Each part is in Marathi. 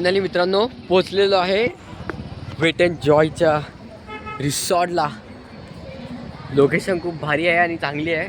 फायनली मित्रांनो पोचलेलो आहे वेट अँड जॉयच्या रिसॉर्टला. लोकेशन खूप भारी आहे आणि चांगली आहे.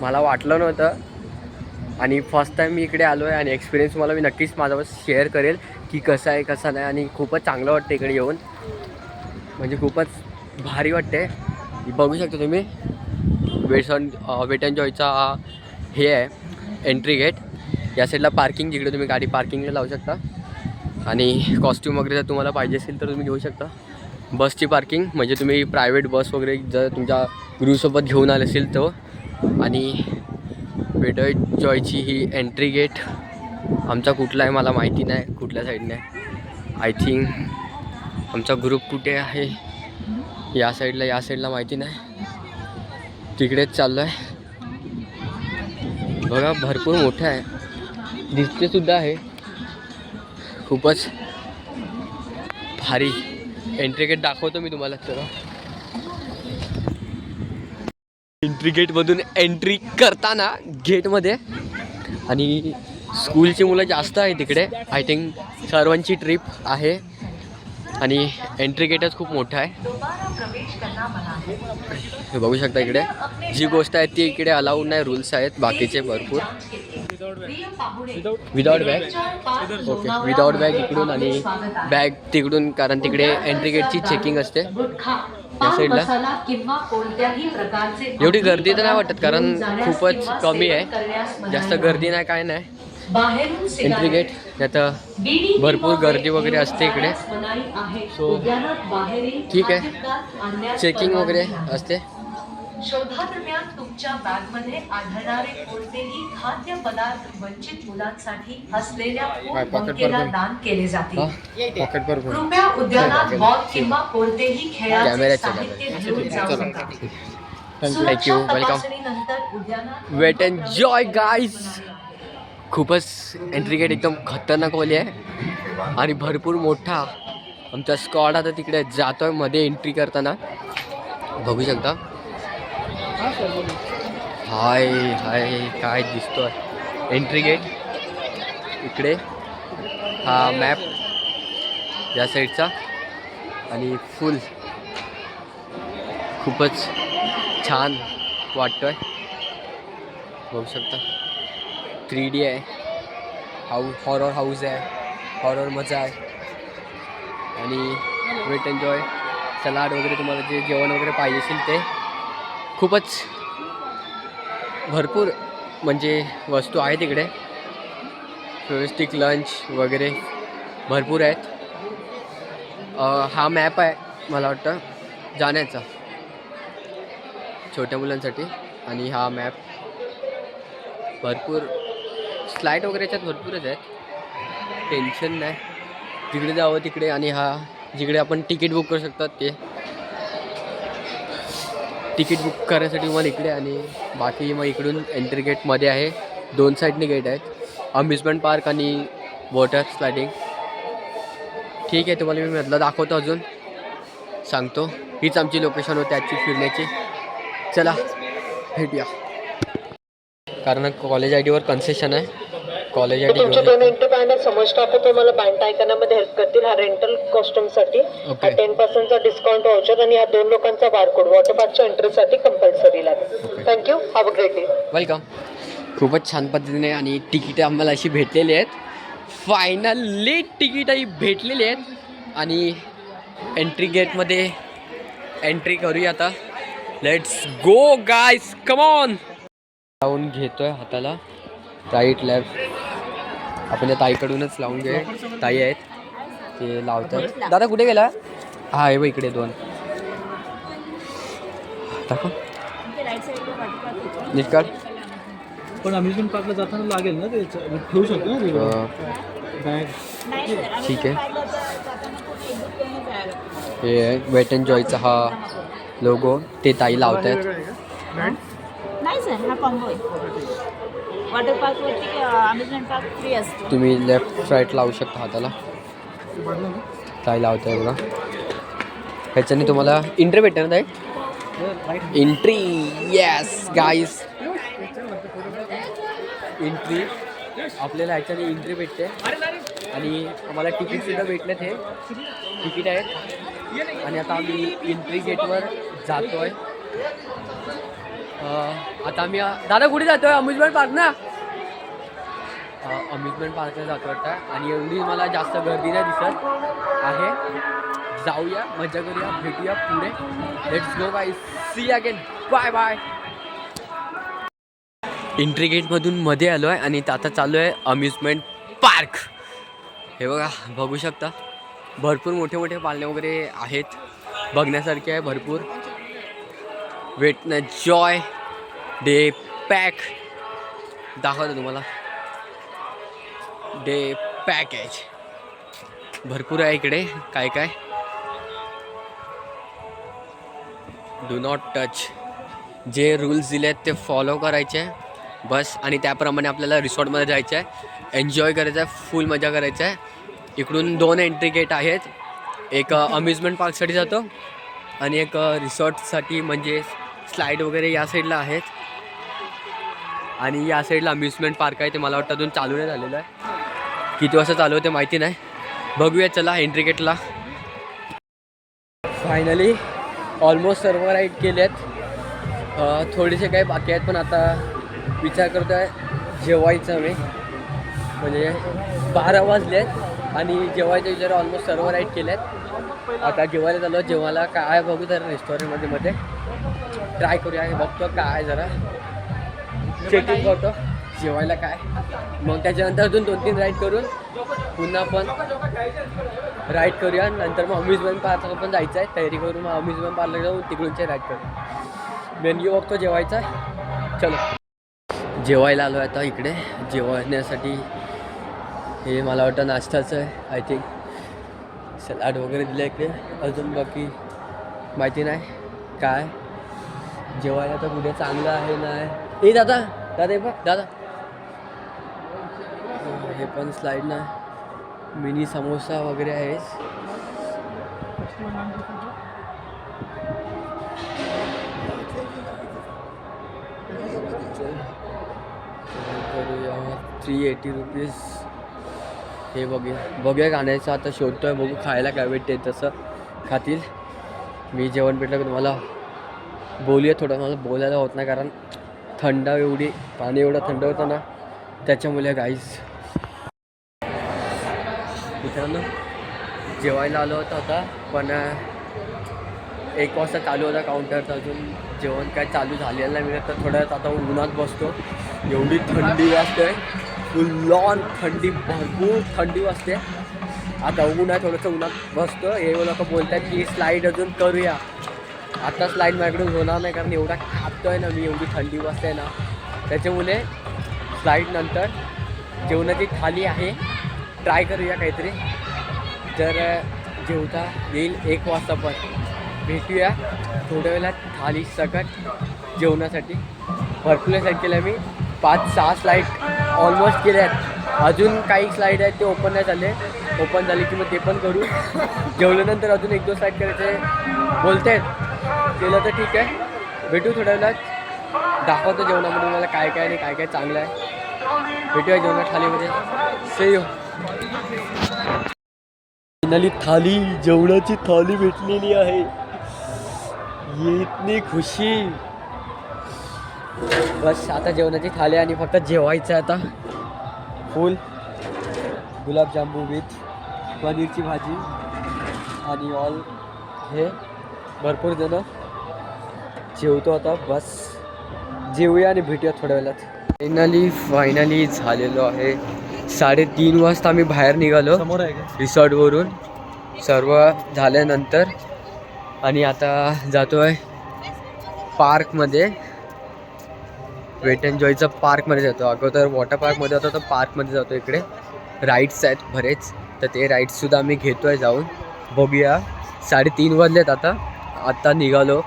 मला वाटलं नव्हतं आणि फर्स्ट टाईम मी इकडे आलो आहे आणि एक्सपिरियन्स मला मी नक्कीच माझ्यावर शेअर करेल की कसं आहे कसं नाही. आणि खूपच चांगलं वाटतं इकडे येऊन, म्हणजे खूपच भारी वाटते. बघू शकता तुम्ही वेट अँड जॉयचा हे आहे एंट्री गेट. या साईडला पार्किंग, जिकडे तुम्ही गाडी पार्किंगला लावू शकता. आणि कॉस्ट्यूम वगैरे जर तुम्हाला पाहिजे असेल तर तुम्ही घेऊ शकता. बसची पार्किंग म्हणजे तुम्ही प्रायव्हेट बस वगैरे जर तुमच्या ग्रुपसोबत घेऊन आले असेल तर. आणि वेट अँड जॉयची ही एंट्री गेट आमचा कुठला आहे मला माहिती नाही, कुठल्या साईडने. आय थिंक आमचा ग्रुप कुठे आहे, या साईडला माहिती नाही. तिकडेच चाललो आहे. बघा भरपूर मोठं आहे, दिसते सुद्धा आहे. खूपच भारी एंट्री गेट दाखवतो मी तुम्हाला. तर एंट्री गेटमधून एंट्री करताना गेटमध्ये आणि स्कूलची मुलं जास्त आहे तिकडे. आय थिंक सर्वांची ट्रिप आहे आणि एंट्री गेटच खूप मोठा आहे. हे बघू शकता इकडे जी गोष्ट आहे ती इकडे अलाउड नाही, रूल्स आहेत बाकीचे भरपूर. Without bag, okay without bag इकडून आणि बॅग तिकडून, कारण तिकडे एंट्री गेटची चेकिंग असते. या साईडला एवढी गर्दी तर नाही वाटत कारण खूपच कमी आहे, जास्त गर्दी नाही काय नाही. एंट्री गेट आता भरपूर गर्दी वगैरे असते इकडे. सो ठीक आहे, चेकिंग वगैरे असते. शोधादरम्यान तुमच्या बॅगमध्ये आढळणारे कोणतेही खाद्यपदार्थ वंचित मुलांसाठी असलेल्या बँकेला दान केले जातील. कृपया उद्यानात बॉल किंवा कोणतेही खेळाचे साहित्य घेऊन जाऊ नका. Thank you, welcome. Wait and joy guys. खूपच एंट्री गेट एकदम खतरनाक वाली आहे आणि भरपूर मोठा. आमचा स्क्वॉड आता तिकडे जातोय मध्ये एंट्री करताना, बघू शकता. हाय हाय काय दिसतोय एंट्री गेट इकडे. हा मॅप या साईडचा आणि फुल खूपच छान वाटतोय, बघू शकता. 3D आहे, हॉरर हाऊस आहे, हॉरर मजा आहे. आणि वेट अँड जॉय सलाड वगैरे तुम्हाला जे जेवण वगैरे पाहिजे असेल ते खूपच भरपूर म्हणजे वस्तू आहेत इकडे. व्यवस्थित लंच वगैरे भरपूर आहेत. हा मॅप आहे मला वाटतं जाण्याचा छोट्या मुलांसाठी. आणि हा मॅप भरपूर स्लाईड वगैरे याच्यात भरपूरच आहेत, टेन्शन नाही. तिकडे जावं तिकडे. आणि हा जिकडे आपण तिकीट बुक करू शकतात ते तिकीट बुक करण्यासाठी तुम्हाला इकडे. आणि बाकी मग इकडून एंट्री गेटमध्ये आहे, 2 साईडने गेट आहेत, अम्युजमेंट पार्क आणि वॉटर स्लायडिंग. ठीक आहे, तुम्हाला मी मधलं दाखवतो, अजून सांगतो. हीच आमची लोकेशन होती आजची फिरण्याची. चला भेटूया. कारण कॉलेज ID वर कन्सेशन आहे. कॉलेज ID तुमचे पेमेंट बँड समोर स्टॉक आहे, तुम्हाला बँड ऐकण्यामध्ये हेल्प करतील. हा रेंटल कॉस्ट्युमसाठी 10% डिस्काउंट व्हाउचर आणि या 2 लोकांचा बारकोड वॉटर पार्कच्या एंट्रीसाठी कंपल्सरी लागेल. Thank you, have a great day. Welcome. खूपच छान पद्धतीने आणि तिकीट आम्हाला अशी भेटलेली आहेत. फायनली तिकीटही भेटलेली आहेत आणि एंट्री गेटमध्ये एंट्री करूया आता. Let's go guys, come on. लावून घेतोय हाताला, राईट लेफ्ट. आपल्या ताईकडूनच लावून घे, ताई आहेत ते लावतात. दादा कुठे गेला? हा आहे बघ इकडे 2 दाखव नीट काढ. पण अम्युजमेंट पार्कला जाताना लागेल ना, ते ठेवू शकतो ना बॅग. ठीक आहे. हे वेट अँड जॉयचा हा लोगो ते ताई लावत आहेत. नाही सर, हा कॉम्बो आहे. वॉटर पार्कवरती अम्युजमेंट पार्क फ्री असतो. तुम्ही लेफ्ट राईट लावू शकता हाताला. ताई लावत आहे बघा. ह्याच्याने तुम्हाला एंट्री भेटणार नाही. एंट्री, येस गाईज, एंट्री आपल्याला ह्याच्याने एंट्री भेटते. आणि आम्हाला तिकीटसुद्धा भेटलेत. हे तिकीट आहेत आणि आता आम्ही एंट्री गेटवर जातो आहे. आता आम्ही दादा कुठे जातो आहे? अम्युजमेंट पार्क ना. अम्युजमेंट पार्कला जातो वाटतं आणि एवढी मला जास्त गर्दी नाही दिसत आहे. जाऊया, मजा करूया, भेटूया पुढे. Let's go guys, see again, bye bye. Entry गेटमधून मध्ये आलो आहे आणि आता चालू आहे अम्युजमेंट पार्क. हे बघा, बघू शकता भरपूर मोठे मोठे पाळणे वगैरे आहेत, बघण्यासारखे आहे भरपूर. वेट न जॉय डे पॅक दाखवतो तुम्हाला. डे पॅकेज भरपूर आहे इकडे. काय काय डू नॉट टच, जे रूल्स दिले आहेत ते फॉलो करायचे बस आणि त्याप्रमाणे आपल्याला रिसॉर्टमध्ये जायचं आहे, एन्जॉय करायचं आहे, फुल मजा करायचं आहे. इकडून 2 एंट्री गेट आहेत, एक अम्युजमेंट पार्कसाठी जातो आणि एक रिसॉर्टसाठी म्हणजे स्लाईड वगैरे या साईडला आहेत. आणि या साईडला अम्युजमेंट पार्क आहे, ते मला वाटतं अजून चालू नाही झालेलं आहे. किती वाजता चालू होते माहिती नाही, बघूया. चला एंट्री गेटला. फायनली ऑलमोस्ट सर्व राईड केले आहेत, थोडेसे काही बाकी आहेत. पण आता विचार करतो आहे जेवायचं मी, म्हणजे 12 वाजले आहेत आणि जेवायचा विचार ऑलमोस्ट सर्व राईड केले आहेत. आता जेवायला झालं, जेवायला काय बघू जरा रेस्टॉरंटमध्ये ट्राय करूया. हे बघतो काय जरा चेकिंग करतो जेवायला काय, मग त्याच्यानंतर अजून 2-3 राईड करून पुन्हा आपण राईड करूया. नंतर मग अम्युजमेंट पार्कला पण जायचं आहे, तयारी करून मग अम्युजमेंट पार्कला जाऊन तिकडूनचे राईड करू. मेन्यू बघतो जेवायचा. चलो जेवायला आलो आहे आता इकडे. जेवण्यासाठी हे मला वाटतं नाश्ताचं आहे आय थिंक. सलाड वगैरे दिलं इकडे, अजून बाकी माहिती नाही काय. जेवायला तर कुठे चांगलं आहे नाही. ए दादा दादा हे बघ दादा, हे पण स्लाईड ना, मिनी समोसा वगैरे आहे. करूया 380 रुपीज. हे बघूया खाण्याचं आता शोधतोय, बघू खायला काय भेटते तसं खातील. मी जेवण भेटलं की तुम्हाला बोलूया. थोडं मला बोलायला होत नाही कारण थंड एवढी, पाणी एवढं थंड होतं ना त्याच्यामुळे. गाईज मित्रांनो जेवायला आलो होतं आता, पण 1 वाजता चालू होता काउंटरचा, अजून जेवण काय चालू झालेलं नाही मिळत. तर थोड्यात आता उन्हात बसतो, एवढी थंडी वाजते, फुल ऑन थंडी, भरपूर थंडी वाजते. आता ऊन आहे, थोडंसं उन्हात बसतो. हे लोक बोलतात की स्लाईड अजून करूया. आता स्लाईड माझ्याकडून होणार नाही कारण एवढा खातो आहे ना मी, एवढी थंडी वाजते ना त्याच्यामुळे. स्लाईड नंतर जेवणाची थाली आहे, ट्राय करूया काहीतरी. जर जेवता येईल 1 वाजता पण भेटूया थोड्या वेळात थाली सकट जेवणासाठी. भरपूर साईड केल्या मी, 5-6 स्लाईड ऑलमोस्ट केल्या आहेत. अजून काही स्लाईड आहेत ते ओपन नाही झाले, ओपन झाले की मग ते पण करू. जेवल्यानंतर अजून 1-2 स्लाईड करायचे बोलत आहेत, केलं तर ठीक आहे. भेटू थोड्या वेळात, दाखवतो जेवणामध्ये मला काय काय आणि काय काय चांगलं आहे. भेटूया जेवणा थालीमध्ये. से फायनली थाली, जेवणाची थाली भेटलेली आहे. इतनी खुशी. बस आता जेवणाची थाली आणि फक्त जेवायचं आहे आता. फुल गुलाबजामू विथ पनीरची भाजी आणि ऑल. हे भरपूर जण जेवतो आता. बस जेवूया आणि भेटूया थोड्या वेळात. फायनली झालेलो आहे. 3:30 वाजता आम्ही बाहेर निघालो रिसॉर्टवरून सर्व झाल्यानंतर. आणि आता जातो आहे पार्कमध्ये, वेट एन्ड जॉयचं पार्कमध्ये जातो. अगोदर वॉटर पार्कमध्ये जातो, तर पार्कमध्ये जातो. इकडे राईड्स आहेत बरेच, तर ते राईड्ससुद्धा आम्ही घेतो आहे जाऊन. बघूया. 3:30 वाजलेत आता निघालो.